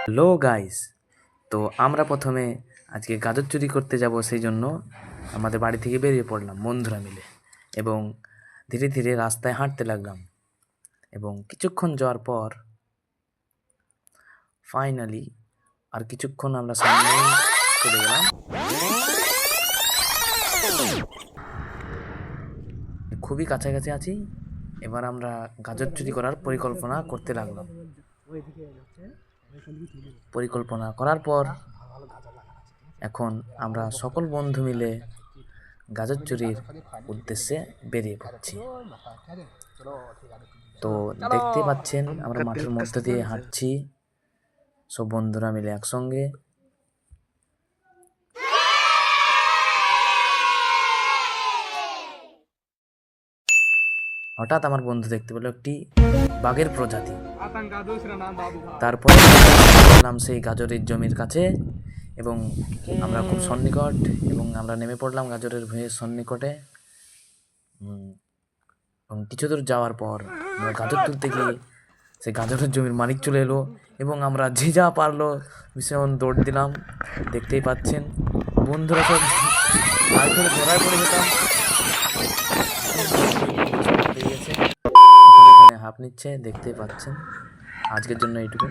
Hello guys, তো আমরা প্রথমে আজকে গাজর চুরি করতে যাব, সেই জন্য আমাদের বাড়ি থেকে বেরিয়ে পড়লাম বন্ধুরা মিলে এবং ধীরে ধীরে রাস্তায় হাঁটতে লাগলাম এবং কিছুক্ষণ যাওয়ার পর ফাইনালি আর কিছুক্ষণ আমরা সামনে চলে গেলাম। খুবই কাছাকাছি আছি। এবার আমরা গাজর চুরি করার পরিকল্পনা করতে লাগলাম। পরিকল্পনা করার পর এখন আমরা সকল বন্ধু মিলে গাজর চুরির উদ্দেশ্যে বেরিয়ে পড়ছি। তো দেখতে পাচ্ছেন আমরা মাঠের মধ্যে দিয়ে হাঁটছি সব বন্ধুরা মিলে একসঙ্গে। হঠাৎ আমার বন্ধু দেখতে পেল একটি বাঘের প্রজাতি। তারপরে গেলাম সেই গাজরের জমির কাছে এবং আমরা খুব সন্নিকট এবং আমরা নেমে পড়লাম গাজরের ভূঁইয়ের সন্নিকটে। এবং কিছু দূর যাওয়ার পর আমরা গাজর তুলতে গিয়ে সেই গাজরের জমির মালিক চলে এলো এবং আমরা যে যা পারলো ভীষণ দৌড় দিলাম। দেখতেই পাচ্ছেন বন্ধুরা সব মার ধরে ধরায় পড়ে যেতাম। এখন এখানে হাঁপ নিচ্ছে, দেখতেই পাচ্ছেন। আজকের জন্য এইটুকু।